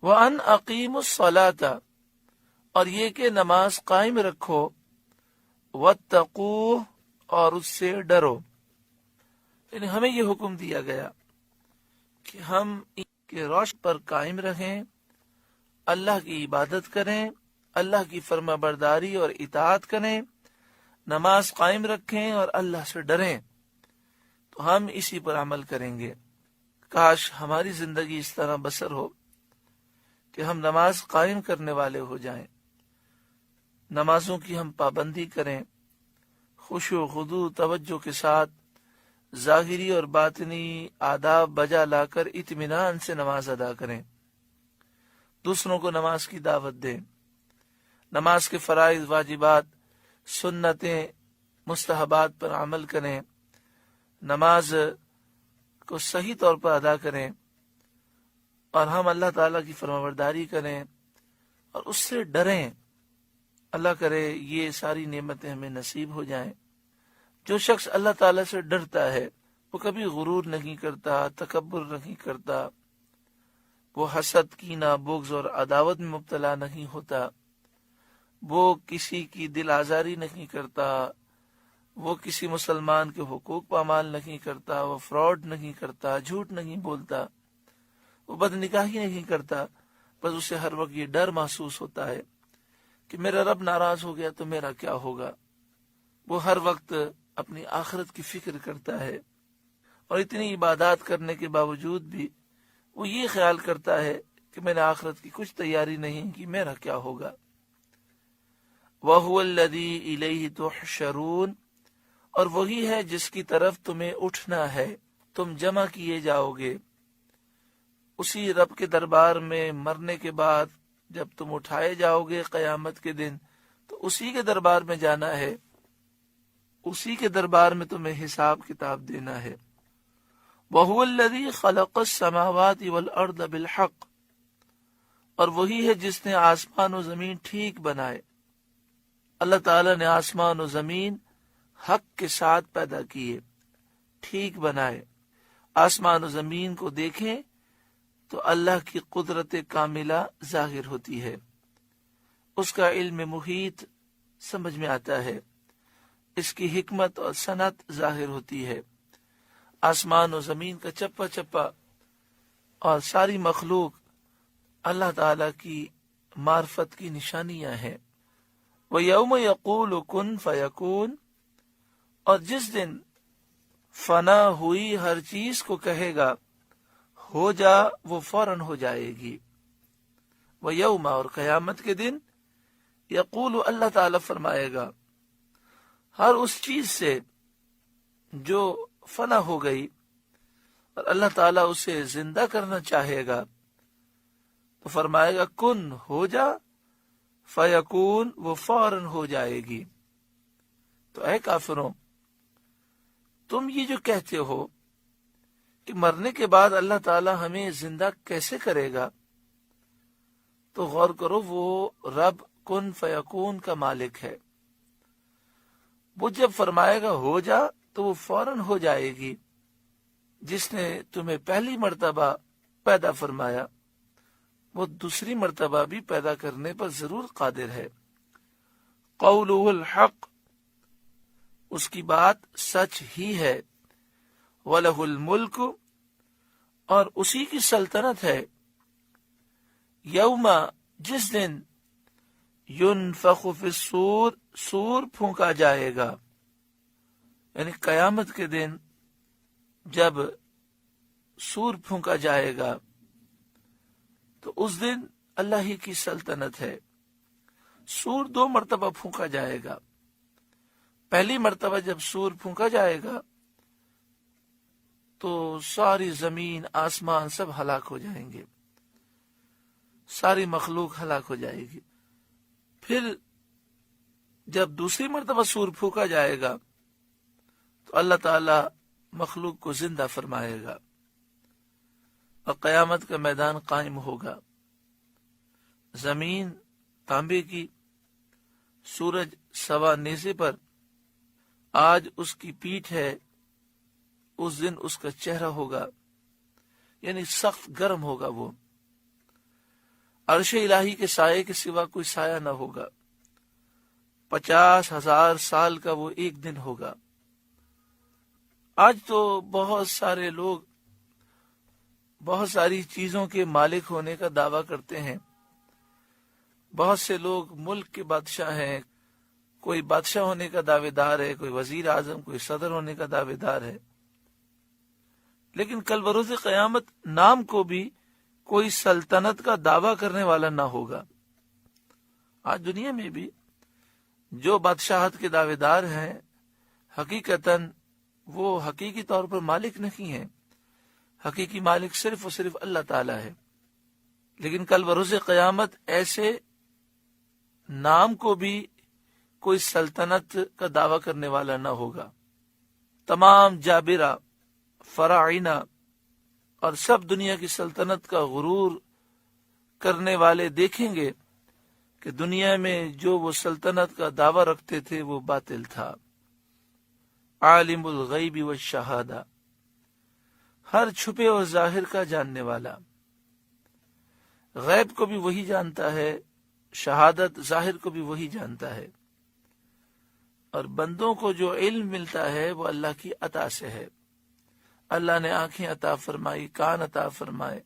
وَأَنْ أَقِيمُوا الصَّلَاةَ، اور یہ کہ نماز قائم رکھو، وَاتَّقُوهُ، اور اس سے ڈرو. یعنی ہمیں یہ حکم دیا گیا کہ ہم کے روشن پر قائم رہیں، اللہ کی عبادت کریں، اللہ کی فرما برداری اور اطاعت کریں، نماز قائم رکھیں اور اللہ سے ڈریں. تو ہم اسی پر عمل کریں گے. کاش ہماری زندگی اس طرح بسر ہو کہ ہم نماز قائم کرنے والے ہو جائیں، نمازوں کی ہم پابندی کریں، خشوع و خضوع توجہ کے ساتھ ظاہری اور باطنی آداب بجا لا کر اطمینان سے نماز ادا کریں، دوسروں کو نماز کی دعوت دیں، نماز کے فرائض، واجبات، سنتیں، مستحبات پر عمل کریں، نماز کو صحیح طور پر ادا کریں، اور ہم اللہ تعالیٰ کی فرمانبرداری کریں اور اس سے ڈریں. اللہ کرے یہ ساری نعمتیں ہمیں نصیب ہو جائیں. جو شخص اللہ تعالیٰ سے ڈرتا ہے وہ کبھی غرور نہیں کرتا، تکبر نہیں کرتا، وہ حسد، کینہ، بغض اور عداوت میں مبتلا نہیں ہوتا، وہ کسی کی دل آزاری نہیں کرتا، وہ کسی مسلمان کے حقوق پامال نہیں کرتا، وہ فراڈ نہیں کرتا، جھوٹ نہیں بولتا، وہ بدنکاہی نہیں کرتا. بس اسے ہر وقت یہ ڈر محسوس ہوتا ہے کہ میرا رب ناراض ہو گیا تو میرا کیا ہوگا. وہ ہر وقت اپنی آخرت کی فکر کرتا ہے، اور اتنی عبادات کرنے کے باوجود بھی وہ یہ خیال کرتا ہے کہ میں نے آخرت کی کچھ تیاری نہیں کی، میرا کیا ہوگا. وَهُوَ الَّذِي إِلَيْهِ تُحْشَرُونَ، اور وہی ہے جس کی طرف تمہیں اٹھنا ہے، تم جمع کیے جاؤ گے. اسی رب کے دربار میں مرنے کے بعد جب تم اٹھائے جاؤ گے قیامت کے دن تو اسی کے دربار میں جانا ہے، اسی کے دربار میں تمہیں حساب کتاب دینا ہے. وَهُوَ الَّذِي خَلَقَ السَّمَاوَاتِ وَالْأَرْضَ بِالْحَقِّ، اور وہی ہے جس نے آسمان و زمین ٹھیک بنائے. اللہ تعالیٰ نے آسمان و زمین حق کے ساتھ پیدا کیے، ٹھیک بنائے. آسمان و زمین کو دیکھیں تو اللہ کی قدرت کاملہ ظاہر ہوتی ہے، اس کا علم محیط سمجھ میں آتا ہے، اس کی حکمت اور صنعت ظاہر ہوتی ہے. آسمان و زمین کا چپا چپا اور ساری مخلوق اللہ تعالی کی معرفت کی نشانیاں ہیں. وَيَوْمَ يَقُولُ كُن فَيَكُونُ، اور جس دن فنا ہوئی ہر چیز کو کہے گا ہو جا، وہ فوراً ہو جائے گی. وَيَوْمَ، اور قیامت کے دن، یقول، اللہ تعالی فرمائے گا ہر اس چیز سے جو فنا ہو گئی اور اللہ تعالیٰ اسے زندہ کرنا چاہے گا تو فرمائے گا کن، ہو جا، فیکون، وہ فوراً ہو جائے گی. تو اے کافروں، تم یہ جو کہتے ہو کہ مرنے کے بعد اللہ تعالیٰ ہمیں زندہ کیسے کرے گا، تو غور کرو، وہ رب کن فیکون کا مالک ہے. وہ جب فرمائے گا ہو جا تو وہ فوراً ہو جائے گی. جس نے تمہیں پہلی مرتبہ پیدا فرمایا وہ دوسری مرتبہ بھی پیدا کرنے پر ضرور قادر ہے. قولہ الحق، اس کی بات سچ ہی ہے. وَلَهُ الْمُلْكُ، اور اسی کی سلطنت ہے. یوم، جس دن، ينفخ فی الصور، سور پھونکا جائے گا، یعنی قیامت کے دن جب سور پھونکا جائے گا تو اس دن اللہ ہی کی سلطنت ہے. سور 2 مرتبہ پھونکا جائے گا. پہلی مرتبہ جب سور پھونکا جائے گا تو ساری زمین، آسمان سب ہلاک ہو جائیں گے، ساری مخلوق ہلاک ہو جائے گی. پھر جب دوسری مرتبہ سور پھونکا جائے گا تو اللہ تعالی مخلوق کو زندہ فرمائے گا اور قیامت کا میدان قائم ہوگا. زمین تانبے کی، سورج سوا نیزے پر. آج اس کی پیٹھ ہے، اس دن اس کا چہرہ ہوگا، یعنی سخت گرم ہوگا وہ. عرش الہی کے سائے کے سوا کوئی سایہ نہ ہوگا، 50,000 سال کا وہ ایک دن ہوگا۔ آج تو بہت سارے لوگ بہت ساری چیزوں کے مالک ہونے کا دعویٰ کرتے ہیں، بہت سے لوگ ملک کے بادشاہ ہیں، کوئی بادشاہ ہونے کا دعوے دار ہے، کوئی وزیر اعظم، کوئی صدر ہونے کا دعوے دار ہے، لیکن کل بروز قیامت نام کو بھی کوئی سلطنت کا دعویٰ کرنے والا نہ ہوگا۔ آج دنیا میں بھی جو بادشاہت کے دعوے دار ہیں، حقیقتاً وہ حقیقی طور پر مالک نہیں ہیں، حقیقی مالک صرف اور صرف اللہ تعالی ہے۔ لیکن کل بروز قیامت ایسے نام کو بھی کوئی سلطنت کا دعویٰ کرنے والا نہ ہوگا۔ تمام جابرہ، فراعنہ اور سب دنیا کی سلطنت کا غرور کرنے والے دیکھیں گے کہ دنیا میں جو وہ سلطنت کا دعویٰ رکھتے تھے وہ باطل تھا۔ عالم الغیب والشہادہ، ہر چھپے اور ظاہر کا جاننے والا، غیب کو بھی وہی جانتا ہے، شہادت ظاہر کو بھی وہی جانتا ہے، اور بندوں کو جو علم ملتا ہے وہ اللہ کی عطا سے ہے۔ اللہ نے آنکھیں عطا فرمائی، کان عطا فرمائے،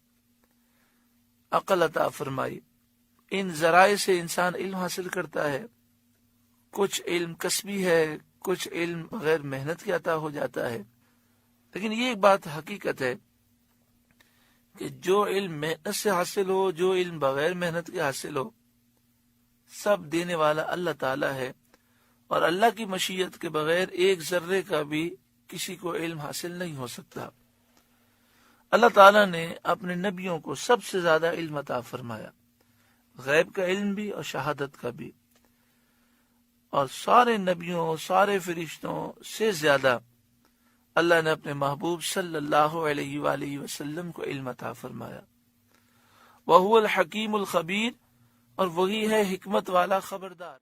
عقل عطا فرمائی، ان ذرائع سے انسان علم حاصل کرتا ہے۔ کچھ علم کسبی ہے، کچھ علم بغیر محنت کے عطا ہو جاتا ہے، لیکن یہ ایک بات حقیقت ہے کہ جو علم محنت سے حاصل ہو، جو علم بغیر محنت کے حاصل ہو، سب دینے والا اللہ تعالی ہے، اور اللہ کی مشیت کے بغیر ایک ذرے کا بھی کسی کو علم حاصل نہیں ہو سکتا۔ اللہ تعالیٰ نے اپنے نبیوں کو سب سے زیادہ علم عطا فرمایا، غیب کا علم بھی اور شہادت کا بھی، اور سارے نبیوں، سارے فرشتوں سے زیادہ اللہ نے اپنے محبوب صلی اللہ علیہ وآلہ وسلم کو علم عطا فرمایا۔ وَهُوَ الْحَكِيمُ الْخَبِيرُ، اور وہی ہے حکمت والا خبردار۔